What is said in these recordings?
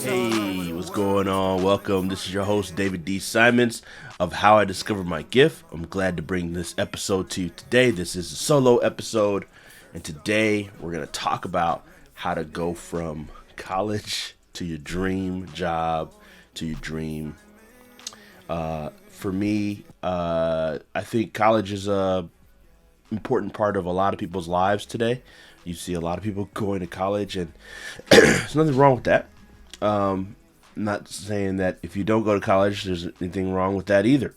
Hey, what's going on? Welcome. This is your host, David D. Simons of How I Discovered My Gift. I'm glad to bring this episode to you today. This is a solo episode, and today we're going to talk about how to go from college to your dream job to your dream. For me, I think college is a important part of a lot of people's lives today. You see a lot of people going to college, and there's nothing wrong with that. Not saying that if you don't go to college, there's anything wrong with that either.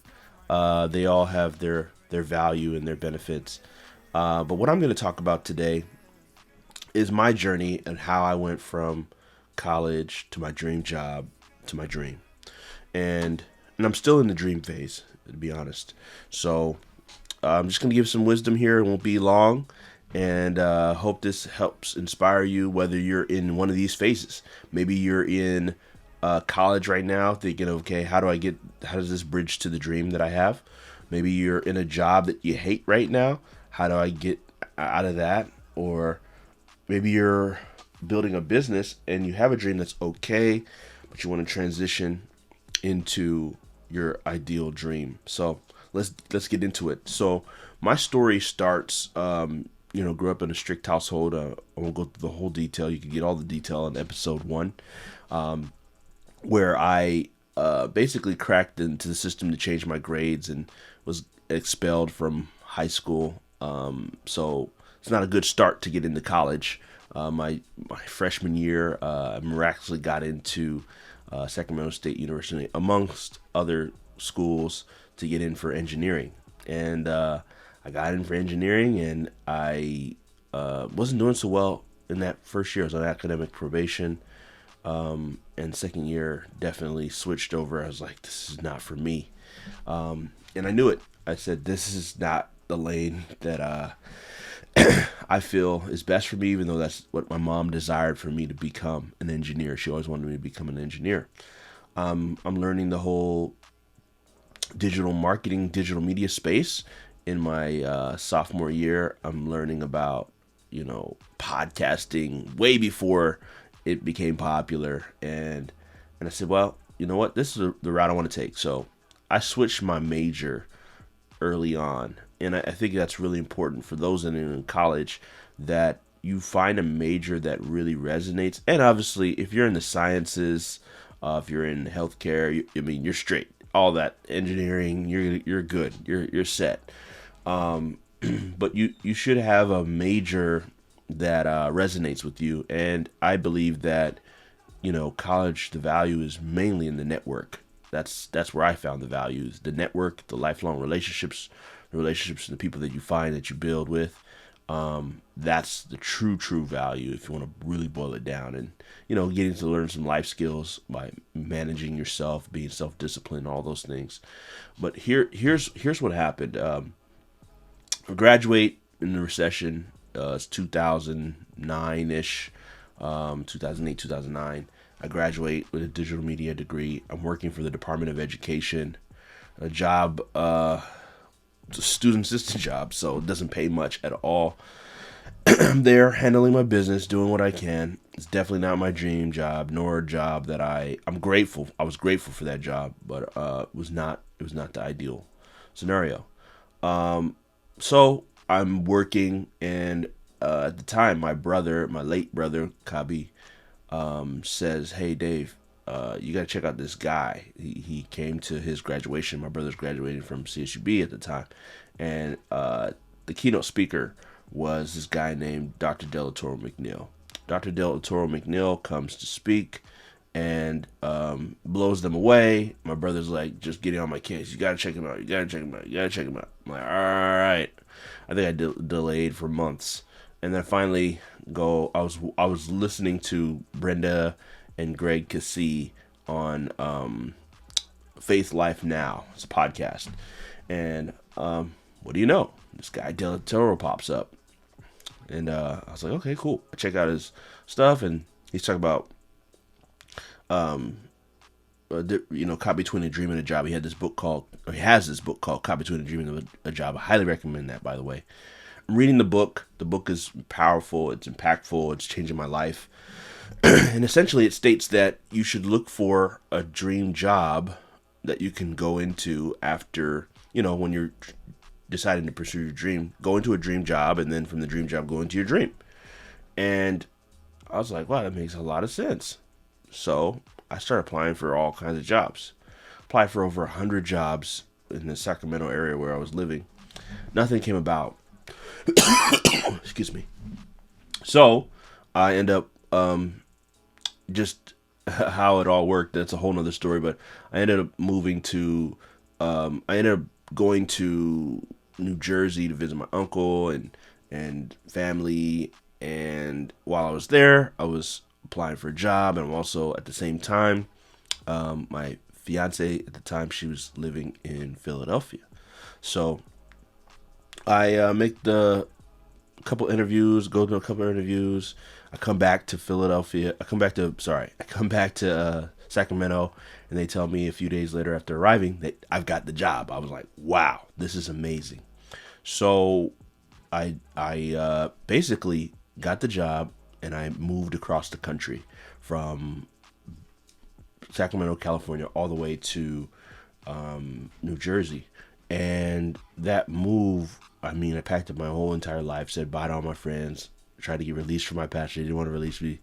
They all have their value and their benefits. But what I'm going to talk about today is my journey and how I went from college to my dream job to my dream, and I'm still in the dream phase, to be honest. So I'm just going to give some wisdom here. It won't be long. And hope this helps inspire you, whether you're in one of these phases. Maybe you're in college right now thinking, okay, how does this bridge to the dream that I have? Maybe you're in a job that you hate right now. How do I get out of that? Or maybe you're building a business and you have a dream that's okay, but you want to transition into your ideal dream. So let's get into it. So my story starts, grew up in a strict household. I won't go through the whole detail. You can get all the detail in episode 1, where I basically cracked into the system to change my grades and was expelled from high school. So it's not a good start to get into college. My freshman year, I miraculously got into Sacramento State University, amongst other schools, to get in for engineering. And I got in for engineering, and I wasn't doing so well in that first year. I was on academic probation, and second year definitely switched over. I was like, this is not for me, and I knew it. I said, this is not the lane that I feel is best for me, even though that's what my mom desired for me to become, an engineer. She always wanted me to become an engineer. I'm learning the whole digital marketing, digital media space. In my sophomore year, I'm learning about, podcasting way before it became popular. And I said, well, you know what? This is the route I want to take. So I switched my major early on. And I think that's really important for those that are in college, that you find a major that really resonates. And obviously, if you're in the sciences, if you're in healthcare, you're straight. All that engineering, you're good. You're set. But you should have a major that resonates with you. And I believe that, college, the value is mainly in the network. That's where I found the value, is the network, the lifelong relationships, the relationships and the people that you find that you build with. That's the true value, if you want to really boil it down. And, getting to learn some life skills by managing yourself, being self-disciplined, all those things. But here's what happened. I graduate in the recession. It's 2009-ish, 2008, 2009. I graduate with a digital media degree. I'm working for the Department of Education, a job, it's a student assistant job, so it doesn't pay much at all. I'm there handling my business, doing what I can. It's definitely not my dream job, nor a job that I'm grateful. I was grateful for that job, but it was not the ideal scenario. So I'm working, and at the time, my late brother, Kabi, says, "Hey, Dave, you got to check out this guy." He came to his graduation. My brother's graduating from CSUB at the time, and the keynote speaker was this guy named Dr. Delatoro McNeil. Dr. Delatoro McNeil comes to speak and blows them away. My brother's like, just getting on my case. You gotta check him out. You gotta check him out. You gotta check him out. I'm like, all right. I think I delayed for months, and then finally I was listening to Brenda and Greg Cassie on Faith Life Now. It's a podcast, and what do you know? This guy Delatoro pops up, and I was like, okay, cool. I check out his stuff, and he's talking about caught between a dream and a job. He has this book called Caught Between a Dream and a Job. I highly recommend that, by the way. I'm reading the book. The book is powerful. It's impactful. It's changing my life. And essentially, it states that you should look for a dream job that you can go into after, when you're deciding to pursue your dream. Go into a dream job, and then from the dream job, go into your dream. And I was like, wow, that makes a lot of sense. So I started applying for all kinds of jobs. Applied for over 100 jobs in the Sacramento area where I was living. Nothing came about. Excuse me. So I end up just how it all worked. That's a whole nother story. But I ended up moving to. I ended up going to New Jersey to visit my uncle and family. And while I was there, I was applying for a job, and I'm also at the same time, my fiance at the time, she was living in Philadelphia. So I make the couple interviews, go to a couple interviews. I come back to Philadelphia. I come back to Sacramento, and they tell me a few days later after arriving that I've got the job. I was like, wow, this is amazing. So I basically got the job, and I moved across the country from Sacramento, California, all the way to New Jersey. And that move, I packed up my whole entire life, said bye to all my friends, tried to get released from my pastor. They didn't want to release me.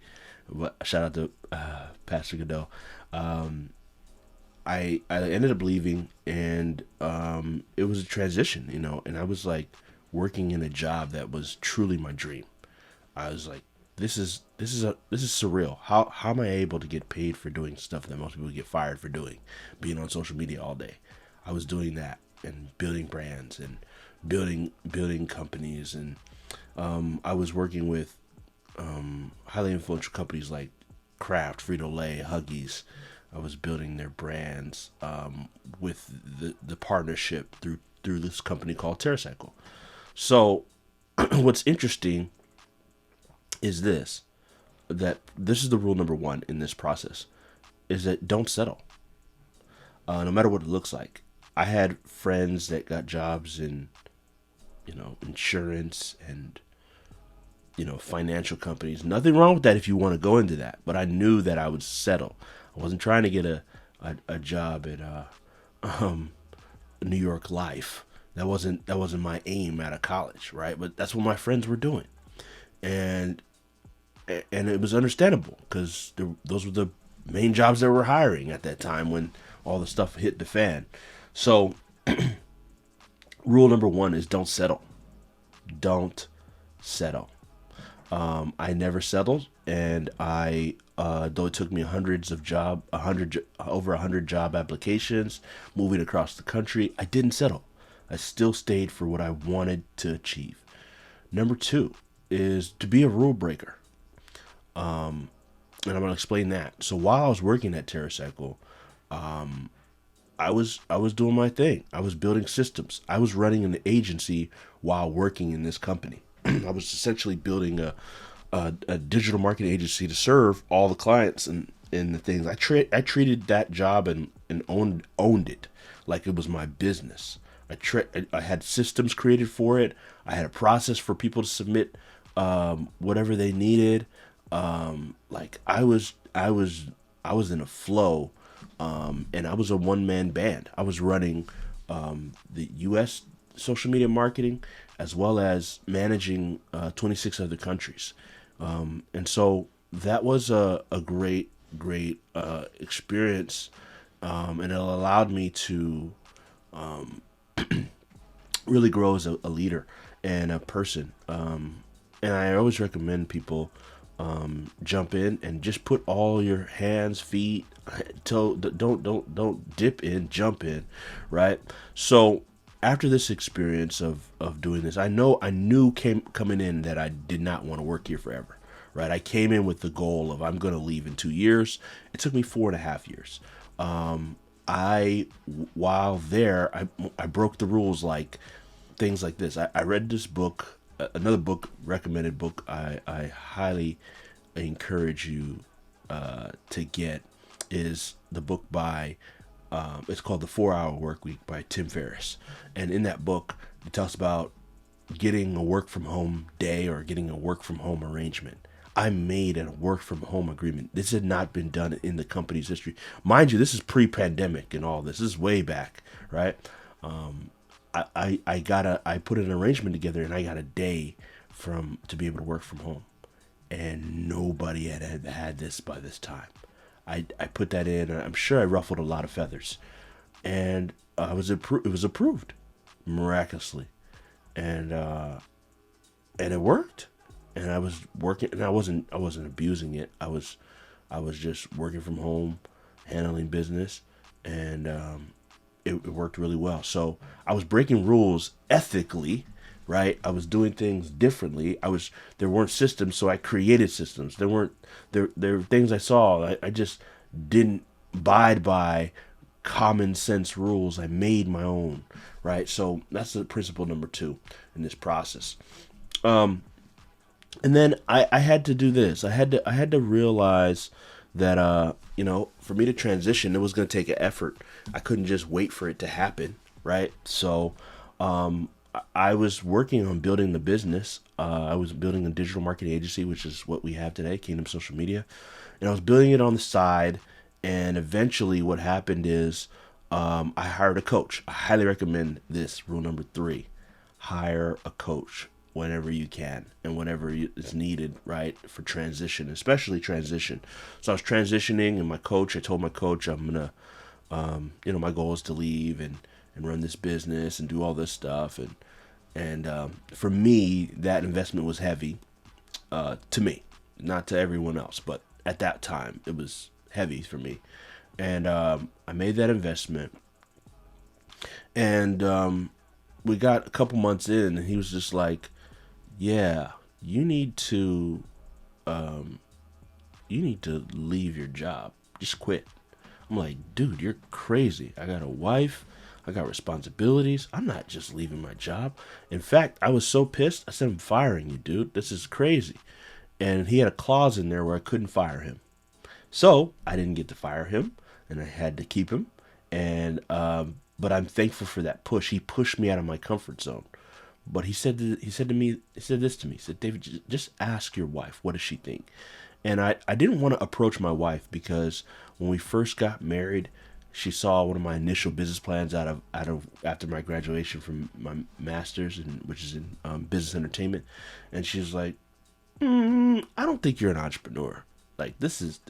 But shout out to Pastor Godot. I ended up leaving, and it was a transition, and I was like working in a job that was truly my dream. I was like, this is surreal. How am I able to get paid for doing stuff that most people get fired for doing, being on social media all day? I was doing that and building brands and building companies, and I was working with highly influential companies like Kraft, Frito-Lay, Huggies. I was building their brands with the partnership through this company called TerraCycle. So what's interesting is that this is the rule number one in this process, is that don't settle, no matter what it looks like. I had friends that got jobs in, insurance and, financial companies. Nothing wrong with that if you want to go into that. But I knew that I would settle. I wasn't trying to get a job at New York Life. That wasn't my aim out of college, right? But that's what my friends were doing, and it was understandable because those were the main jobs that were hiring at that time when all the stuff hit the fan. So rule number one is don't settle. Don't settle. I never settled, and though it took me over 100 job applications, moving across the country, I didn't settle. I still stayed for what I wanted to achieve. Number two is to be a rule breaker. And I'm going to explain that. So while I was working at TerraCycle, I was doing my thing. I was building systems. I was running an agency while working in this company. I was essentially building a digital marketing agency to serve all the clients and the things. I treated that job and owned it like it was my business. I had systems created for it. I had a process for people to submit whatever they needed. Like I was in a flow, and I was a one-man band. I was running the U.S. social media marketing as well as managing 26 other countries, and so that was a great experience, and it allowed me to really grow as a leader and a person. And I always recommend people jump in and just put all your hands, feet, toe. Don't dip in, jump in, right? So after this experience of doing this, I knew coming in that I did not want to work here forever, right? I came in with the goal of I'm going to leave in 2 years. It took me 4.5 years. While there, I broke the rules, like things like this. I read this book, another book, recommended book. I highly encourage you to get is the book by it's called The 4 Hour Work Week by Tim Ferriss. And in that book, it talks about getting a work from home day or getting a work from home arrangement. I made a work from home agreement. This had not been done in the company's history. Mind you, this is pre-pandemic and all this. This is way back, right? I put an arrangement together and I got a day from to be able to work from home. And nobody had this by this time. I put that in and I'm sure I ruffled a lot of feathers. And it was approved miraculously. And and it worked. And I was working, and I wasn't abusing it. I was just working from home, handling business, and it worked really well. So I was breaking rules ethically, right? I was doing things differently. There weren't systems, so I created systems. There were things I saw. I just didn't abide by common sense rules. I made my own, right? So that's the principle number two in this process. And then I had to do this. I had to realize that for me to transition, it was going to take an effort. I couldn't just wait for it to happen, right? So I was working on building the business. I was building a digital marketing agency, which is what we have today, Kingdom Social Media, and I was building it on the side. And eventually, what happened is I hired a coach. I highly recommend this rule number three: hire a coach whenever you can and whenever it's needed, right? For transition, especially transition. So I was transitioning, and I told my coach, I'm gonna, my goal is to leave and run this business and do all this stuff. And for me, that investment was heavy, to me, not to everyone else, but at that time it was heavy for me. And I made that investment, and we got a couple months in, and he was just like, yeah, you need to leave your job. Just quit. I'm like, dude, you're crazy. I got a wife. I got responsibilities. I'm not just leaving my job. In fact, I was so pissed. I said, I'm firing you, dude. This is crazy. And he had a clause in there where I couldn't fire him. So I didn't get to fire him, and I had to keep him. And but I'm thankful for that push. He pushed me out of my comfort zone. But he said this to me. He said, David, just ask your wife. What does she think? And I didn't want to approach my wife because when we first got married, she saw one of my initial business plans out of after my graduation from my master's, which is in business entertainment, and she was like, I don't think you're an entrepreneur. Like this is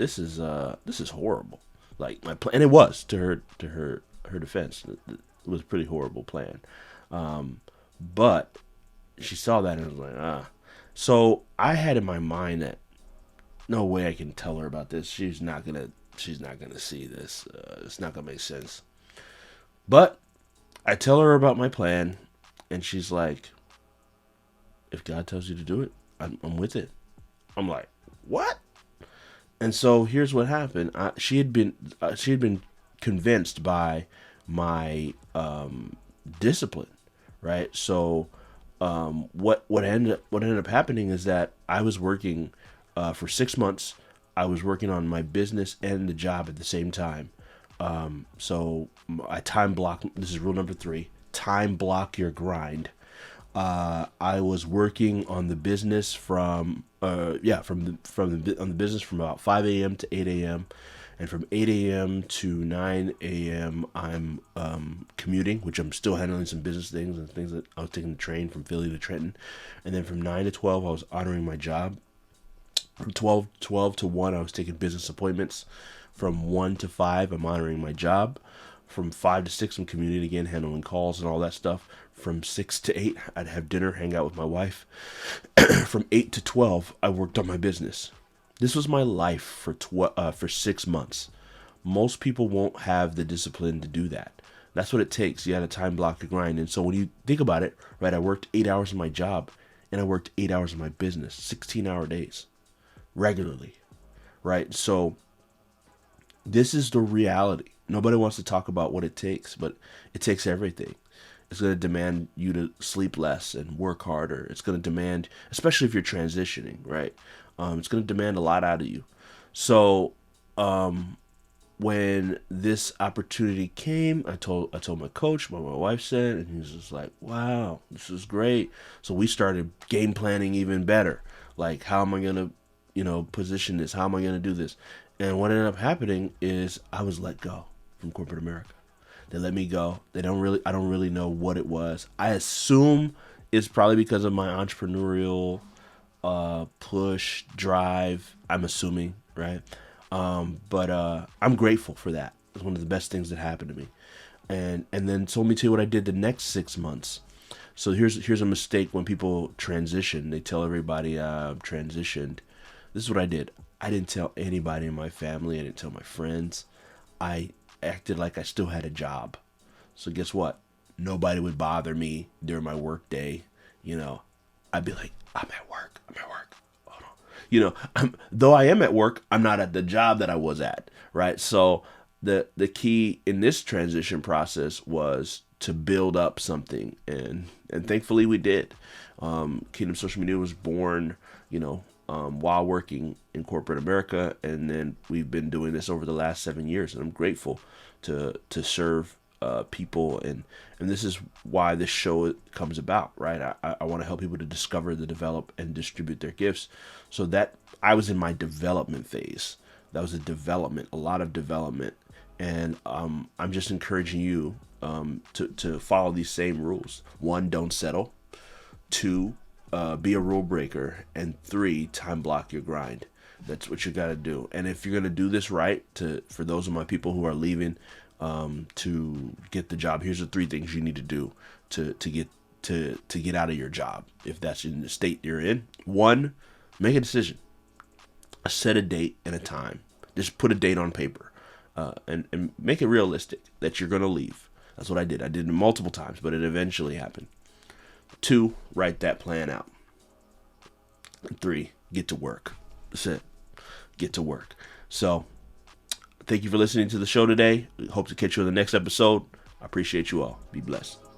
horrible. Like my plan, and it was to her defense. It was a pretty horrible plan. But she saw that and was like, ah. So I had in my mind that no way I can tell her about this. She's not gonna see this. It's not gonna make sense. But I tell her about my plan, and she's like, if God tells you to do it, I'm with it. I'm like, what? And so here's what happened. She had been convinced by my discipline, right? So what ended up happening is that I was working for 6 months. I was working on my business and the job at the same time. So I time block. This is rule number three: time block your grind. I was working on the business on the business from about 5 a.m. to 8 a.m. And from 8 a.m. to 9 a.m. I'm commuting, which I'm still handling some business things and things that I was taking the train from Philly to Trenton. And then from 9 to 12, I was honoring my job. From 12 to 1, I was taking business appointments. From 1 to 5, I'm honoring my job. From 5 to 6, I'm commuting again, handling calls and all that stuff. From 6 to 8, I'd have dinner, hang out with my wife. From 8 to 12, I worked on my business. This was my life for 6 months. Most people won't have the discipline to do that. That's what it takes. You got to time block the grind. And so when you think about it, right, I worked 8 hours in my job, and I worked 8 hours in my business, 16-hour days, regularly, right? So this is the reality. Nobody wants to talk about what it takes, but it takes everything. It's going to demand you to sleep less and work harder. It's going to demand, especially if you're transitioning, right? It's going to demand a lot out of you. So when this opportunity came, I told my coach, what my wife said, and he was just like, "Wow, this is great." So we started game planning even better. Like, how am I gonna, position this? How am I gonna do this? And what ended up happening is I was let go from corporate America. They let me go. I don't really know what it was. I assume it's probably because of my entrepreneurial push, drive. I'm assuming, right? But I'm grateful for that. It's one of the best things that happened to me. And then so let me tell you what I did the next 6 months. So here's a mistake when people transition. They tell everybody transitioned. This is what I did. I didn't tell anybody in my family. I didn't tell my friends. I acted like I still had a job. So guess what? Nobody would bother me during my work day. I'd be like, I'm at work. I'm at work. Hold on. Though I am at work, I'm not at the job that I was at, right? So the key in this transition process was to build up something, and thankfully we did. Kingdom Social Media was born, while working in corporate America, and then we've been doing this over the last 7 years, and I'm grateful to serve people, and this is why this show comes about, right? I want to help people to discover, the develop, and distribute their gifts. So that I was in my development phase. That was a lot of development, and I'm just encouraging you to follow these same rules. 1, don't settle. 2, be a rule breaker, and 3, time block your grind. That's what you got to do. And if you're gonna do this right, for those of my people who are leaving to get the job, here's the 3 things you need to do to get out of your job if that's in the state you're in. 1, make a decision. Set a date and a time. Just put a date on paper, and make it realistic that you're gonna leave. That's what I did. I did it multiple times, but it eventually happened. 2, write that plan out. And 3, get to work. That's it. Get to work. So, thank you for listening to the show today. Hope to catch you in the next episode. I appreciate you all. Be blessed.